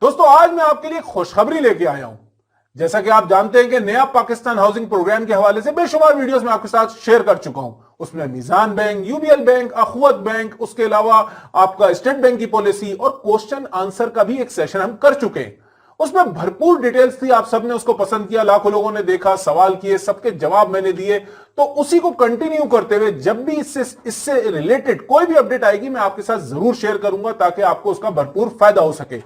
दोस्तों आज मैं आपके लिए खुशखबरी लेके आया हूं। जैसा कि आप जानते हैं कि नया पाकिस्तान हाउसिंग प्रोग्राम के हवाले से बेशुमार वीडियोस में आपके साथ शेयर कर चुका हूं। उसमें मीजान बैंक, यूबीएल बैंक, अखवत बैंक, उसके अलावा आपका स्टेट बैंक की पॉलिसी और क्वेश्चन आंसर का भी एक सेशन हम कर चुके हैं। उसमें भरपूर डिटेल्स थी, आप सबने उसको पसंद किया, लाखों लोगों ने देखा, सवाल किए, सबके जवाब मैंने दिए। तो उसी को कंटिन्यू करते हुए जब भी इससे रिलेटेड कोई भी अपडेट आएगी मैं आपके साथ जरूर शेयर करूंगा ताकि आपको उसका भरपूर फायदा हो सके।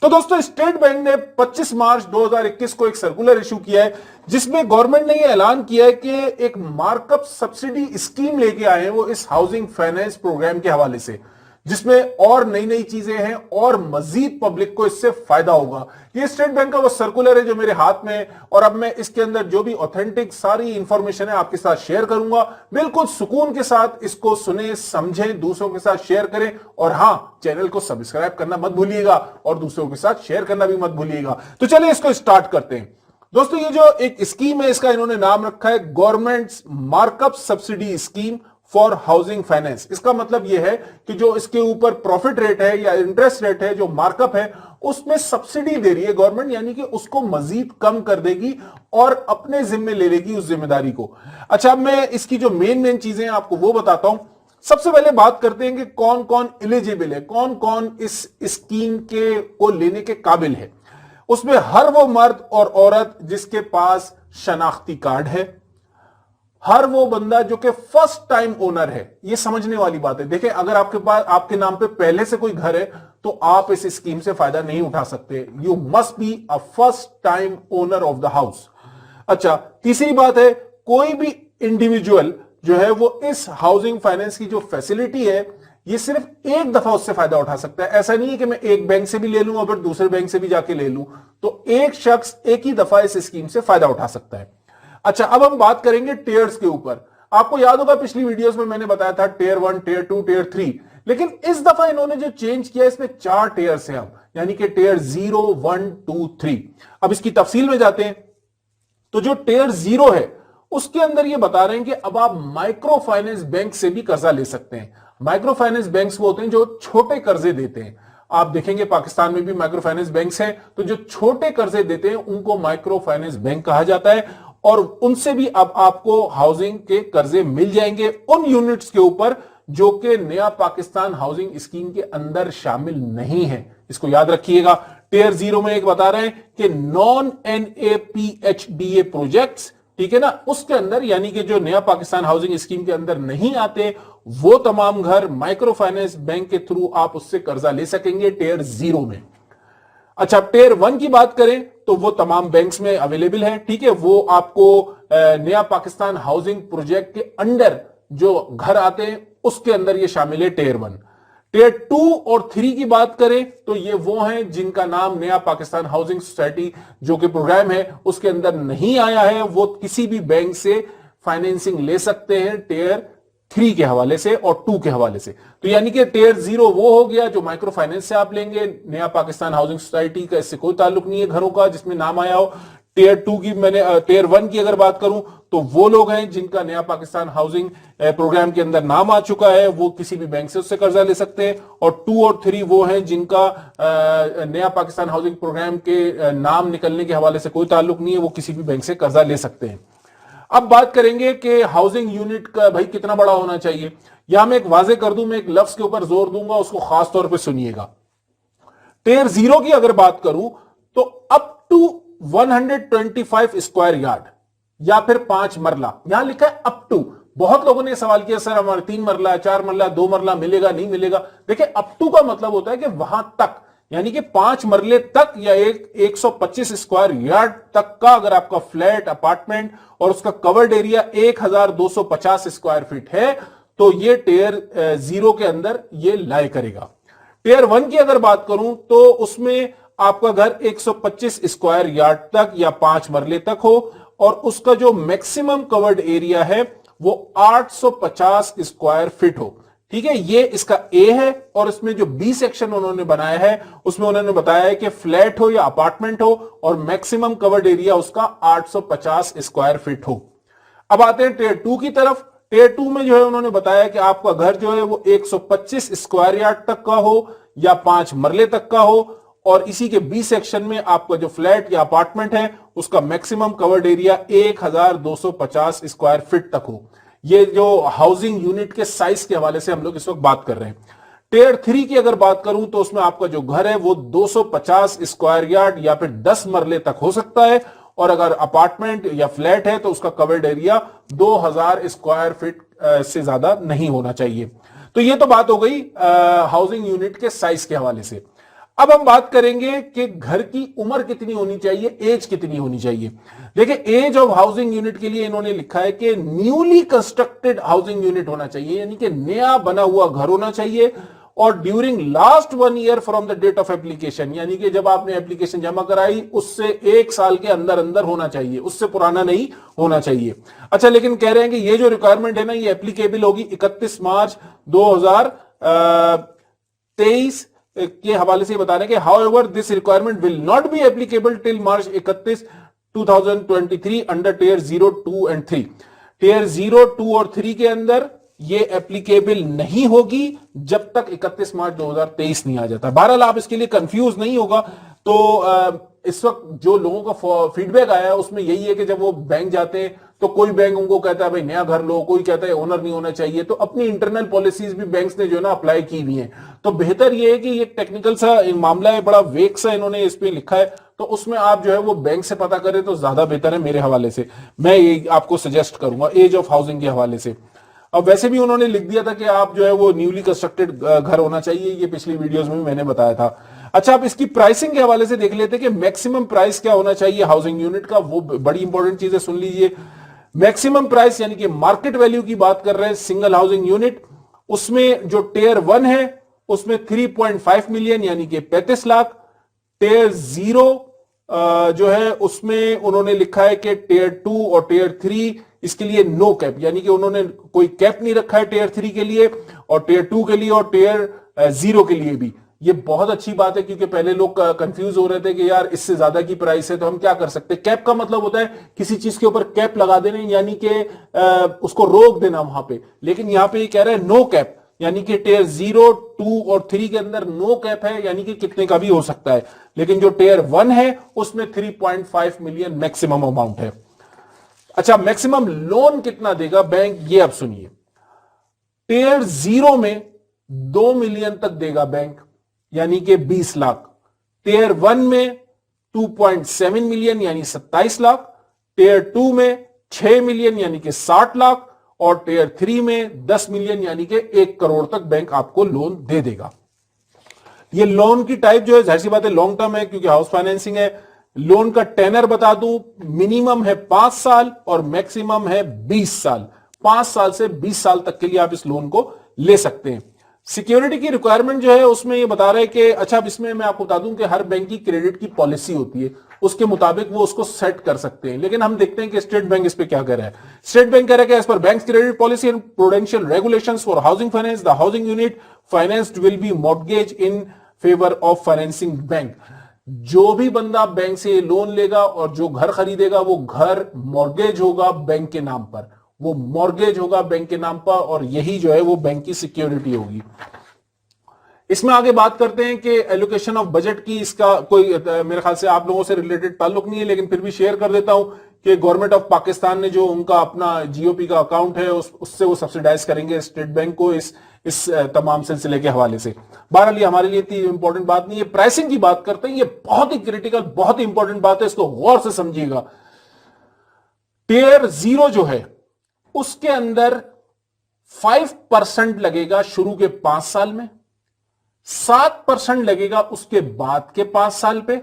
तो दोस्तों स्टेट बैंक ने 25 मार्च 2021 को एक सर्कुलर इशू किया है जिसमें गवर्नमेंट ने यह ऐलान किया है कि एक मार्कअप सब्सिडी स्कीम लेके आए हैं वो इस हाउसिंग फाइनेंस प्रोग्राम के हवाले से, जिसमें और नई नई चीजें हैं और मजीद पब्लिक को इससे फायदा होगा। ये स्टेट बैंक का वो सर्कुलर है जो मेरे हाथ में है और अब मैं इसके अंदर जो भी ऑथेंटिक सारी इंफॉर्मेशन है आपके साथ शेयर करूंगा। बिल्कुल सुकून के साथ इसको सुने, समझें, दूसरों के साथ शेयर करें और हां, चैनल को सब्सक्राइब करना मत भूलिएगा और दूसरों के साथ शेयर करना भी मत भूलिएगा। तो चलिए इसको स्टार्ट करते हैं। दोस्तों ये जो एक स्कीम है इसका इन्होंने नाम रखा है government markup subsidy scheme for housing finance. इसका मतलब यह है कि जो इसके ऊपर प्रॉफिट रेट है या इंटरेस्ट रेट है, जो मार्कअप है, उसमें सब्सिडी दे रही है गवर्नमेंट, यानी कि उसको मजीद कम कर देगी और अपने जिम्मे ले लेगी उस जिम्मेदारी को। अच्छा, अब मैं इसकी जो मेन चीजें हैं आपको वो बताता हूं। सबसे पहले बात करते हैं कि कौन कौन एलिजिबल है, कौन कौन इस स्कीम के को लेने के काबिल है। उसमें हर वो मर्द और औरत जिसके पास शनाख्ती कार्ड है, हर वो बंदा जो कि फर्स्ट टाइम ओनर है। ये समझने वाली बात है। देखिए, अगर आपके पास आपके नाम पे पहले से कोई घर है तो आप इस स्कीम से फायदा नहीं उठा सकते। You must be a first time owner of the house. अच्छा, तीसरी बात है, कोई भी इंडिविजुअल जो है वो इस हाउसिंग फाइनेंस की जो फैसिलिटी है ये सिर्फ एक दफा उससे फायदा उठा सकता है। ऐसा नहीं है कि मैं एक बैंक से भी ले लूं और फिर दूसरे बैंक से भी जाके ले लूं। तो एक शख्स एक ही दफा इस स्कीम से फायदा उठा सकता है। अच्छा, अब हम बात करेंगे टीयर्स के ऊपर। आपको याद होगा पिछली वीडियोस में मैंने बताया था टीयर 1, टीयर 2, टीयर 3, लेकिन इस दफा इन्होंने जो चेंज किया इसमें 4 टीयर्स हैं अब, यानी कि टीयर 0, 1, 2, 3। अब इसकी तफसील में जाते हैं। तो जो टीयर 0 है उसके अंदर ये बता रहे हैं कि अब आप माइक्रो फाइनेंस बैंक से भी कर्जा ले सकते हैं। माइक्रो फाइनेंस बैंक्स वो होते हैं जो छोटे कर्जे देते हैं। आप देखेंगे पाकिस्तान में भी माइक्रो फाइनेंस बैंक्स हैं, तो जो छोटे कर्जे देते हैं उनको माइक्रो फाइनेंस बैंक कहा जाता है और उनसे भी अब आपको हाउसिंग के कर्जे मिल जाएंगे उन यूनिट्स के ऊपर जो कि नया पाकिस्तान हाउसिंग स्कीम के अंदर शामिल नहीं है। इसको याद रखिएगा। टीयर 0 में एक बता रहे हैं कि नॉन NAPHDA प्रोजेक्ट्स, ठीक है ना, उसके अंदर, यानी कि जो नया पाकिस्तान हाउसिंग स्कीम के अंदर नहीं आते वो तमाम घर माइक्रो फाइनेंस बैंक के थ्रू आप उससे कर्जा ले सकेंगे टीयर 0 में। अच्छा, टीयर 1 की बात करें तो वो तमाम बैंक्स में अवेलेबल है, ठीक है। वो आपको नया पाकिस्तान हाउसिंग प्रोजेक्ट के अंडर जो घर आते हैं उसके अंदर ये शामिल है टीयर 1। टीयर 2 और 3 की बात करें तो ये वो हैं जिनका नाम नया पाकिस्तान हाउसिंग सोसाइटी जो कि प्रोग्राम है उसके अंदर नहीं आया है, वो किसी भी बैंक से फाइनेंसिंग ले सकते हैं टीयर 3 के हवाले से और 2 के हवाले से। तो यानी कि टीयर 0 वो हो गया जो माइक्रो फाइनेंस से आप लेंगे। नया पाकिस्तान हाउसिंग सोसाइटी का इससे कोई ताल्लुक नहीं है घरों का जिसमें नाम आया हो। टीयर 2 की टीयर 1 की अगर बात करूं तो वो लोग हैं जिनका नया पाकिस्तान हाउसिंग प्रोग्राम के अंदर नाम आ चुका है, वो किसी भी बैंक से उससे कर्जा ले सकते हैं। और 2 और 3 वो हैं जिनका नया पाकिस्तान हाउसिंग प्रोग्राम के नाम निकलने के हवाले से कोई ताल्लुक नहीं है, वो किसी भी बैंक से कर्जा ले सकते हैं। अब बात करेंगे कि हाउसिंग यूनिट का भाई कितना बड़ा होना चाहिए। यहां मैं एक वाजे कर दूं, मैं एक लफ्ज के ऊपर जोर दूंगा, उसको खास तौर पे सुनिएगा। टीयर 0 की अगर बात करूं तो अप टू 125 स्क्वायर यार्ड या फिर 5 मरला, यहां लिखा है अप टू। बहुत लोगों ने सवाल किया सर हमारे 3 मरला, 4 मरला, 2 मरला मिलेगा नहीं मिलेगा। देखिए, अप टू का मतलब होता है कि वहां तक, यानी कि 5 मरले तक या 125 स्क्वायर यार्ड तक का अगर आपका फ्लैट अपार्टमेंट और उसका कवर्ड एरिया 1250 स्क्वायर फीट है तो ये टीयर 0 के अंदर ये लाए करेगा। टीयर 1 की अगर बात करूं तो उसमें आपका घर 125 स्क्वायर यार्ड तक या 5 मरले तक हो और उसका जो मैक्सिमम कवर्ड एरिया है वो 850 स्क्वायर फीट हो, ठीक है। ये इसका ए है और इसमें जो बी सेक्शन उन्होंने बनाया है उसमें उन्होंने बताया है कि फ्लैट हो या अपार्टमेंट हो और मैक्सिमम कवर्ड एरिया उसका 850 स्क्वायर फीट हो। अब आते हैं टीयर 2 की तरफ। टीयर 2 में जो है उन्होंने बताया कि आपका घर जो है वो 125 स्क्वायर यार्ड तक का हो या 5 मरले तक का हो और इसी के बी सेक्शन में आपका जो फ्लैट या अपार्टमेंट है उसका maximum covered area 1250 square feet तक हो। ये जो हाउसिंग यूनिट के साइज के हवाले से हम लोग इस वक्त बात कर रहे हैं। टियर 3 की अगर बात करूं तो उसमें आपका जो घर है वो 250 स्क्वायर यार्ड या फिर 10 मरले तक हो सकता है, और अगर अपार्टमेंट या फ्लैट है तो उसका कवर्ड एरिया 2000 स्क्वायर फीट से ज्यादा नहीं होना चाहिए। तो ये तो बात हो गई हाउसिंग यूनिट के साइज के हवाले से। अब हम बात करेंगे कि घर की उम्र कितनी होनी चाहिए, एज कितनी होनी चाहिए। देखिए, एज ऑफ हाउसिंग यूनिट के लिए इन्होंने लिखा है कि न्यूली कंस्ट्रक्टेड हाउसिंग यूनिट होना चाहिए, यानी कि नया बना हुआ घर होना चाहिए, और during last 1 year from the date of application, यानी कि जब आपने एप्लीकेशन जमा कराई उससे 1 साल के अंदर अंदर होना चाहिए, उससे पुराना नहीं होना चाहिए। अच्छा, लेकिन कह रहे हैं कि ये जो रिक्वायरमेंट है ना, ये एप्लीकेबल होगी 31 मार्च 2023 के हवाले से बता रहे हैं कि however this requirement will not be applicable till March 31 2023 under tier 0, 2 and 3। Tier 0, 2 और 3 के अंदर ये एप्लीकेबल नहीं होगी जब तक 31 मार्च 2023 नहीं आ जाता। बहरहाल आप इसके लिए कंफ्यूज नहीं होगा। तो इस वक्त जो लोगों का फीडबैक आया है उसमें यही है कि जब वो बैंक जाते हैं तो कोई बैंक उनको कहता है भाई नया घर लो, कोई कहता है ओनर नहीं होना चाहिए। तो अपनी इंटरनल पॉलिसीज भी बैंक्स ने जो है ना अप्लाई की हुई हैं। तो बेहतर ये है कि ये टेक्निकल सा मामला है, बड़ा वेग सा इन्होंने इस पे लिखा है, तो उसमें आप जो है वो बैंक से पता करें तो ज्यादा बेहतर है। मेरे हवाले से मैं ये आपको सजेस्ट करूंगा एज ऑफ हाउसिंग के हवाले से। अब वैसे भी उन्होंने लिख दिया था कि आप जो है वो न्यूली कंस्ट्रक्टेड घर होना चाहिए, ये पिछली वीडियोस में भी मैंने बताया था। अच्छा, आप इसकी प्राइसिंग के हवाले से देख लेते हैं कि मैक्सिमम प्राइस क्या होना चाहिए हाउसिंग यूनिट का, वो बड़ी इंपॉर्टेंट चीजें सुन लीजिए। मैक्सिमम प्राइस यानी कि मार्केट वैल्यू की बात कर रहे हैं सिंगल हाउसिंग यूनिट, उसमें जो टियर 1 है उसमें 3.5 मिलियन यानी कि 35 लाख। टियर 0 जो है उसमें उन्होंने लिखा है कि टियर 2 और टियर 3 इसके लिए नो कैप, यानी कि उन्होंने कोई कैप नहीं रखा है टियर 3 के लिए, और टियर 2 के लिए और टियर 0 के लिए भी। ये बहुत अच्छी बात है क्योंकि पहले लोग कंफ्यूज हो रहे थे कि यार इससे ज्यादा की प्राइस है तो हम क्या कर सकते हैं। कैप का मतलब होता है किसी चीज के ऊपर कैप लगा देने, यानी कि उसको रोक देना वहां पे। लेकिन यहां पे ये कह रहे हैं नो कैप, यानी कि टियर 0, 2 और 3 के अंदर नो कैप है, यानी कि कितने का भी हो सकता है। लेकिन जो टियर 1 है उसमें 3.5 मिलियन मैक्सिमम अमाउंट है। अच्छा, मैक्सिमम लोन कितना देगा बैंक, ये अब सुनिए। टियर 0 में 2 मिलियन तक देगा बैंक, यानी कि 20 लाख। टियर 1 में 2.7 मिलियन यानी 27 लाख। टियर 2 में 6 मिलियन यानी कि 60 लाख, और टियर 3 में 10 मिलियन यानी कि 1 करोड़ तक बैंक आपको लोन दे देगा। ये लोन की टाइप जो है जाहिर सी बात है लॉन्ग टर्म है क्योंकि हाउस फाइनेंसिंग है। लोन का टेनर बता दूं, मिनिमम है 5 साल और मैक्सिमम है 20 साल। 5 साल से 20 साल तक के लिए आप इस लोन को ले सकते हैं। सिक्योरिटी की रिक्वायरमेंट जो है उसमें ये बता रहे हैं कि अच्छा, अब इसमें मैं आपको बता दूं कि हर बैंक की क्रेडिट की पॉलिसी होती है, उसके मुताबिक वो उसको सेट कर सकते हैं। लेकिन हम देखते हैं कि स्टेट बैंक इस पे क्या कह रहा है। स्टेट बैंक कह रहा है कि एज पर bank credit policy and prudential regulations for housing finance, the housing unit financed will be mortgage in favour of financing bank. जो भी बंदा बैंक से लोन लेगा और जो घर खरीदेगा वो घर मॉर्गेज होगा बैंक के नाम पर, वो मॉर्गेज होगा बैंक के नाम पर, और यही जो है वो बैंक की सिक्योरिटी होगी। इसमें आगे बात करते हैं कि एलोकेशन ऑफ बजट की, इसका कोई मेरे ख्याल से आप लोगों से रिलेटेड ताल्लुक नहीं है, लेकिन फिर भी शेयर कर देता हूं कि गवर्नमेंट ऑफ पाकिस्तान ने जो उनका अपना जीओपी का अकाउंट है उससे वो सब्सिडाइज करेंगे स्टेट बैंक को इस तमाम सिलसिले के हवाले से। बहरहाल ये हमारे लिए इतनी इंपॉर्टेंट बात नहीं है। प्राइसिंग की बात करते हैं, ये बहुत ही क्रिटिकल, बहुत ही इंपॉर्टेंट बात है, इसको गौर से समझिएगा। टियर 0 जो है उसके अंदर 5% लगेगा शुरू के 5 साल में, 7% लगेगा उसके बाद के 5 साल पे,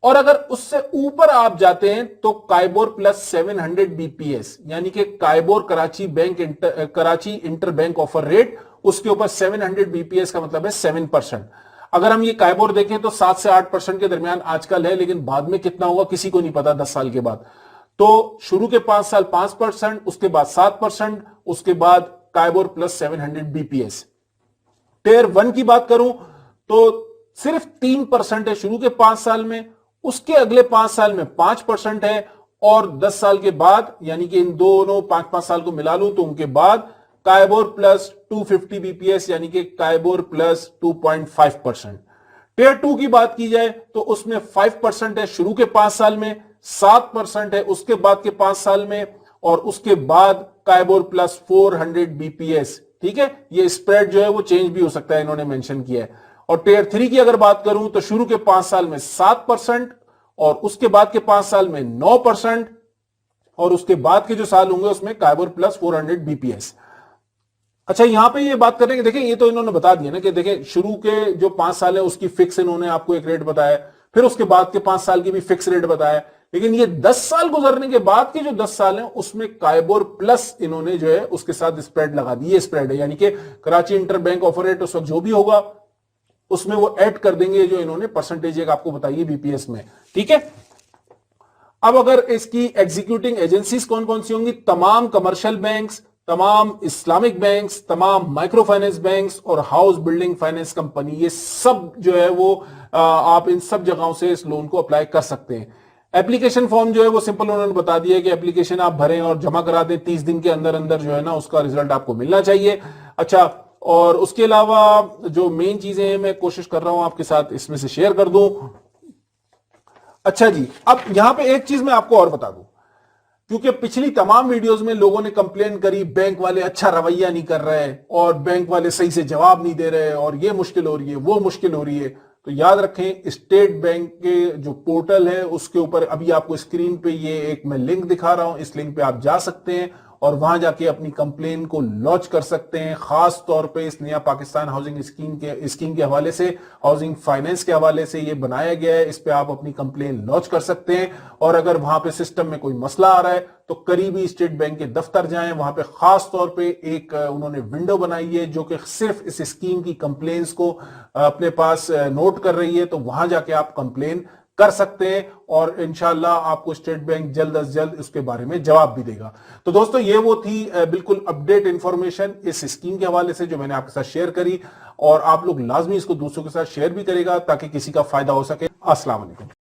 और अगर उससे ऊपर आप जाते हैं तो काइबोर प्लस 700 बीपीएस यानी कि KIBOR Karachi inter bank offer rate, उसके ऊपर 700 बीपीएस का मतलब है 7%। अगर हम ये काइबोर देखें तो 7 से 8% के दरमियान आजकल है, लेकिन बाद में कितना होगा किसी को नहीं पता 10 साल के बाद। तो शुरू के 5 साल 5%, उसके बाद 7%, उसके बाद काइबोर प्लस 700 बीपीएस। टियर 1 की बात करूं तो सिर्फ 3% है शुरू के 5 साल में, उसके अगले 5 साल में 5% है, और 10 साल के बाद यानी कि इन दोनों 5-5 साल को मिला लूं तो उनके बाद काइबोर प्लस 250 बीपीएस यानी कि काइबोर प्लस 2.5%। टियर 2 की बात की जाए तो उसमें 5% है शुरू के 5 साल में, 7% है उसके बाद के 5 साल में, और उसके बाद काइबोर प्लस 400 बीपीएस। ठीक है, ये स्प्रेड जो है वो चेंज भी हो सकता है, इन्होंने मेंशन किया है। और टियर 3 की अगर बात करूं तो शुरू के 5 साल में 7% और उसके बाद के 5 साल में 9%, और उसके बाद के जो साल होंगे उसमें काइबोर प्लस 400 बीपीएस। अच्छा, यहां पे ये बात करेंगे, देखें ये तो इन्होंने बता दिया ना कि देखें शुरू के जो 5 साल है उसकी फिक्स इन्होंने आपको एक रेट बताया, फिर उसके बाद के 5 साल की भी फिक्स रेट बताया, लेकिन ये 10 साल गुजरने के बाद के जो 10 साल हैं उसमें काइबोर प्लस इन्होंने जो है उसके साथ स्प्रेड लगा दी। ये स्प्रेड है, यानी कि Karachi inter bank offer rate उस वक्त जो भी होगा उसमें वो ऐड कर देंगे जो इन्होंने परसेंटेज एक आपको बताइए बीपीएस में। ठीक है, अब अगर इसकी एग्जीक्यूटिंग एजेंसीज कौन कौन सी होंगी, तमाम कमर्शियल बैंक्स, तमाम इस्लामिक बैंक्स, तमाम माइक्रो फाइनेंस बैंक्स और हाउस बिल्डिंग फाइनेंस कंपनी, ये सब जो है वो आप इन सब जगहों से इस लोन को अप्लाई कर सकते हैं। एप्लीकेशन फॉर्म जो है वो सिंपल उन्होंने बता दिया है कि एप्लीकेशन आप भरें और जमा करा दें, 30 दिन के अंदर अंदर जो है ना उसका रिजल्ट आपको मिलना चाहिए। अच्छा, और उसके अलावा जो मेन चीजें हैं मैं कोशिश कर रहा हूं आपके साथ इसमें से शेयर कर दूं। अच्छा जी, अब यहां पे एक चीज मैं आपको और बता दूं, क्योंकि पिछली तमाम वीडियोस में लोगों ने कंप्लेन करी बैंक वाले अच्छा रवैया नहीं कर रहे और बैंक वाले सही से जवाब नहीं दे रहे और ये मुश्किल हो रही है वो मुश्किल हो रही है। तो याद रखें, स्टेट बैंक के जो पोर्टल है उसके ऊपर अभी आपको स्क्रीन पे ये एक मैं लिंक दिखा रहा हूं, इस लिंक पे आप जा सकते हैं और वहां जाके अपनी कंप्लेन को लॉन्च कर सकते हैं। खास तौर पे इस नया पाकिस्तान हाउसिंग स्कीम के हवाले से, हाउसिंग फाइनेंस के हवाले से ये बनाया गया है, इस पे आप अपनी कंप्लेन लॉन्च कर सकते हैं। और अगर वहां पे सिस्टम में कोई मसला आ रहा है तो करीबी स्टेट बैंक के दफ्तर जाएं, वहां पे खास तौर पे एक उन्होंने विंडो बनाई है जो कि सिर्फ इस स्कीम की कंप्लेन्स को अपने पास नोट कर रही है, तो वहां जाके आप कंप्लेन कर सकते हैं और इंशाल्लाह आपको स्टेट बैंक जल्द अज जल्द इसके बारे में जवाब भी देगा। तो दोस्तों, ये वो थी बिल्कुल अपडेट इंफॉर्मेशन इस स्कीम के हवाले से जो मैंने आपके साथ शेयर करी, और आप लोग लाजमी इसको दूसरों के साथ शेयर भी करेगा ताकि किसी का फायदा हो सके। अस्सलाम वालेकुम।